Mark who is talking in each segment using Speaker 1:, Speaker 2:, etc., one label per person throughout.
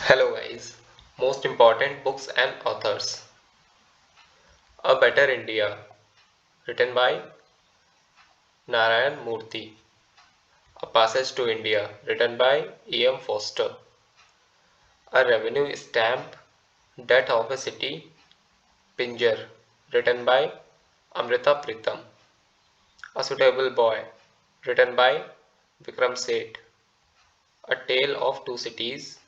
Speaker 1: Hello guys, most important books and authors. A Better India, written by Narayan Murthy. A Passage to India, written by E.M. Foster. A Revenue Stamp, Death of a City, Pinjar, written by Amrita Pritam. A Suitable Boy, written by Vikram Seth. A Tale of Two Cities,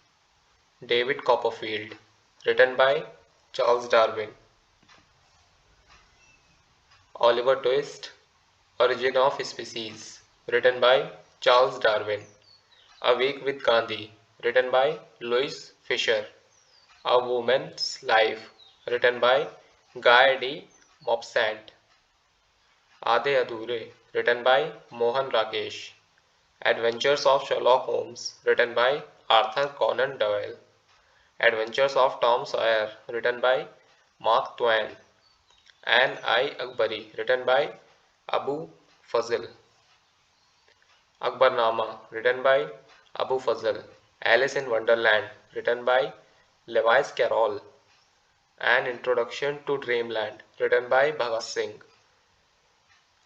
Speaker 1: David Copperfield, written by Charles Darwin. Oliver Twist, Origin of Species, written by Charles Darwin. A Week with Gandhi, written by Louis Fisher. A Woman's Life, written by Guy D. Mopsant. Aadhe Adhure, written by Mohan Rakesh. Adventures of Sherlock Holmes, written by Arthur Conan Doyle. Adventures of Tom Sawyer, written by Mark Twain. An-i-Akbari, written by Abu Fazl. Akbarnama, written by Abu Fazl. Alice in Wonderland, written by Lewis Carroll. An Introduction to Dreamland, written by Bhagat Singh.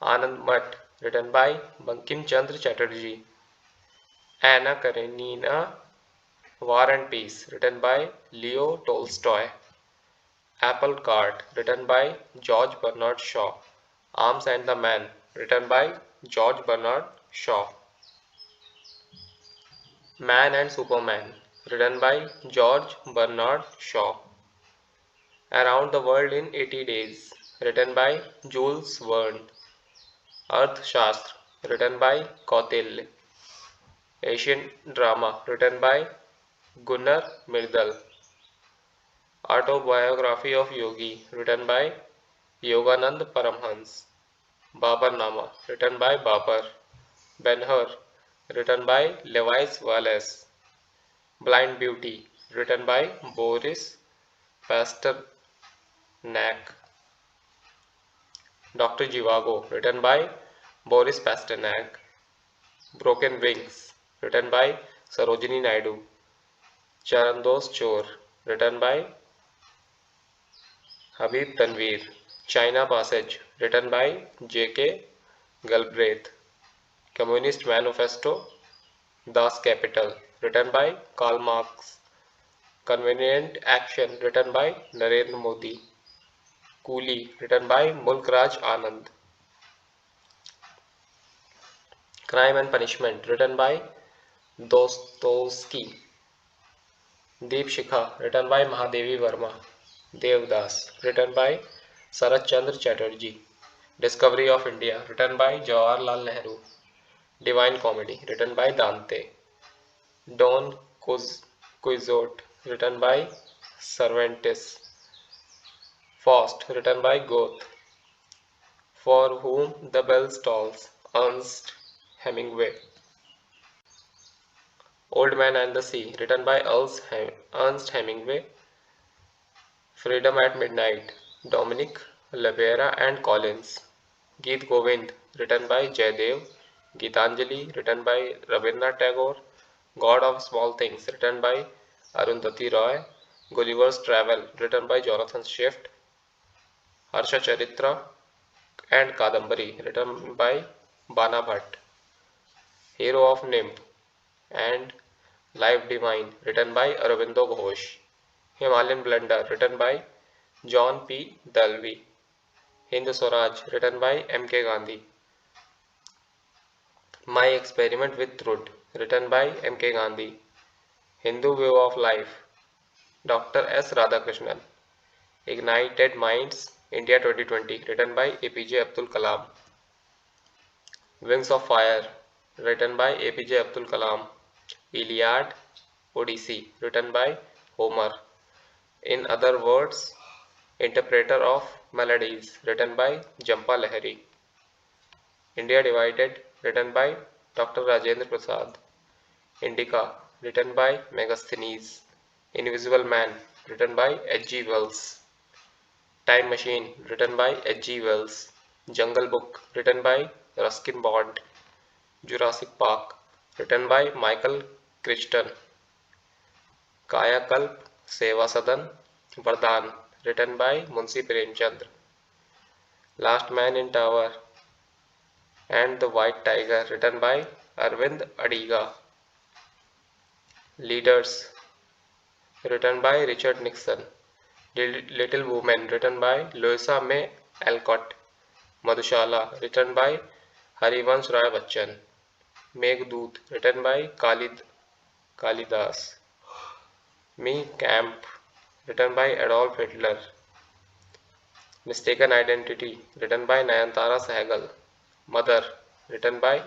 Speaker 1: Anand Math, written by Bankim Chandra Chatterjee. Anna Karenina, War and Peace, written by Leo Tolstoy. Apple Cart, written by George Bernard Shaw. Arms and the Man, written by George Bernard Shaw. Man and Superman, written by George Bernard Shaw. Around the World in 80 Days, written by Jules Verne. Arthashastra, written by Kautilya. Asian Drama, written by Gunnar Myrdal. Autobiography of Yogi, written by Yoganand Paramhans. Babarnama, written by Babar. Ben-Hur, written by Lewis Wallace. Blind Beauty, written by Boris Pasternak. Dr. Zhivago, written by Boris Pasternak. Broken Wings, written by Sarojini Naidu. Charandos Chor, written by Habib Tanvir. China Passage, written by J.K. Galbraith. Communist Manifesto, Das Kapital, written by Karl Marx. Convenient Action, written by Narendra Modi. Coolie, written by Mulk Raj Anand. Crime and Punishment, written by Dostoevsky. Deep Shikha, written by Mahadevi Verma. Devdas, written by Sarat Chandra Chatterjee. Discovery of India, written by Jawaharlal Nehru. Divine Comedy, written by Dante. Don Quixote, written by Cervantes. Faust, written by Goethe. For Whom the Bell Tolls, Ernst Hemingway. Old Man and the Sea, written by Ernst Hemingway. Freedom at Midnight, Dominic Lavera and Collins. Geet Govind, written by Jaydev. Gitanjali, written by Rabindranath Tagore. God of Small Things, written by Arundhati Roy. Gulliver's Travel, written by Jonathan Swift. Harsha Charitra and Kadambari, written by Bana Bhatt. Hero of Nimb and Life Divine, written by Aurobindo Ghosh. Himalayan Blender, written by John P. Dalby. Hind Swaraj, written by M. K. Gandhi. My Experiment with Truth, written by M. K. Gandhi. Hindu Way of Life, Dr. S. Radhakrishnan. Ignited Minds, India 2020, written by APJ Abdul Kalam. Wings of Fire, written by APJ Abdul Kalam. Iliad, Odyssey, written by Homer. In Other Words, Interpreter of Melodies, written by Jampa Lahiri. India Divided, written by Dr. Rajendra Prasad. Indica, written by Megasthenes. Invisible Man, written by H.G. Wells. Time Machine, written by H.G. Wells. Jungle Book, written by Ruskin Bond. Jurassic Park, written by Michael Crichton. कायाकल्प, सेवा सदन, वरदान, written by Munshi Premchand. Last Man in Tower and the White Tiger, written by Arvind Adiga. Leaders, written by Richard Nixon. Little Women, written by Louisa May Alcott. Madhushala, written by Harivansh Rai Bachchan. Meghdoot, written by Kalidas. Me Camp, written by Adolf Hitler. Mistaken Identity, written by Nayantara Sehgal. Mother, written by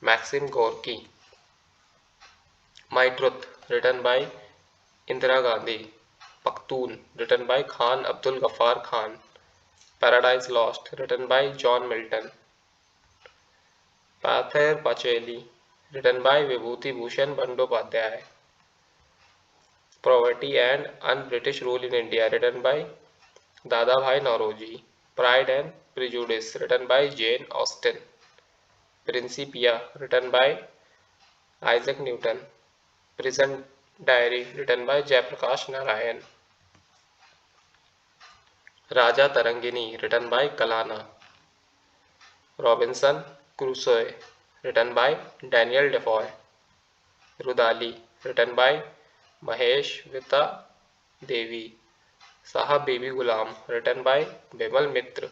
Speaker 1: Maxim Gorky. My Truth, written by Indira Gandhi. Pakhtun, written by Khan Abdul Ghaffar Khan. Paradise Lost, written by John Milton. Pather Pacheli, written by Vibhuti Bhushan Bandyopadhyay. Poverty and Un-British Rule in India, written by Dadabhai Nauroji. Pride and Prejudice, written by Jane Austen. Principia, written by Isaac Newton. Prison Diary, written by Jayaprakash Narayan. Raja Tarangini, written by Kalana. Robinson Crusoe, written by Daniel Defoe. Rudali, written by Mahesh Vita Devi. Sahab Bibi Gulam, written by Bimal Mitra.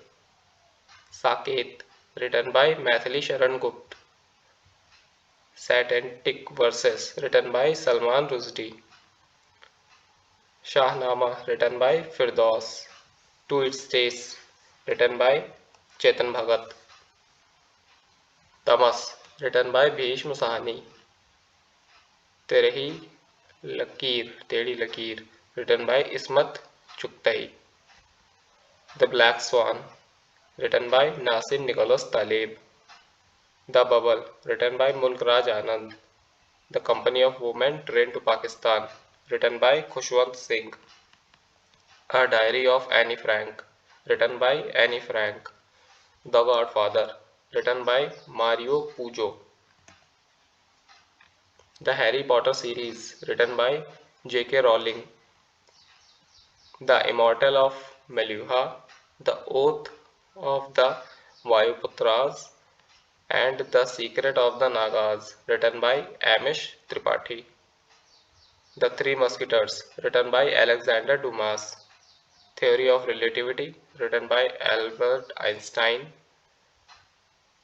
Speaker 1: Saket, written by Maithili Sharan Gupt. Satanic Verses, written by Salman Rushdie. Shahnama, written by Firdaus. To Its Taste, written by Chetan Bhagat. Tamas, written by Bhishma Sahani. Teri Lakir, written by Ismat Chugtai. The Black Swan, written by Nassim Nicholas Taleb. The Bubble, written by Mulk Raj Anand. The Company of Women Trained to Pakistan, written by Khushwant Singh. A Diary of Anne Frank, written by Anne Frank. The Godfather, written by Mario Puzo. The Harry Potter series, written by J.K. Rowling. The Immortal of Meluha, The Oath of the Vayuputras, and The Secret of the Nagas, written by Amish Tripathi. The Three Musketeers, written by Alexander Dumas. Theory of Relativity, written by Albert Einstein.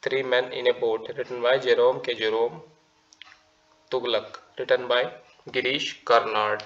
Speaker 1: Three Men in a Boat, written by Jerome K. Jerome. Tughlaq, written by Girish Karnad.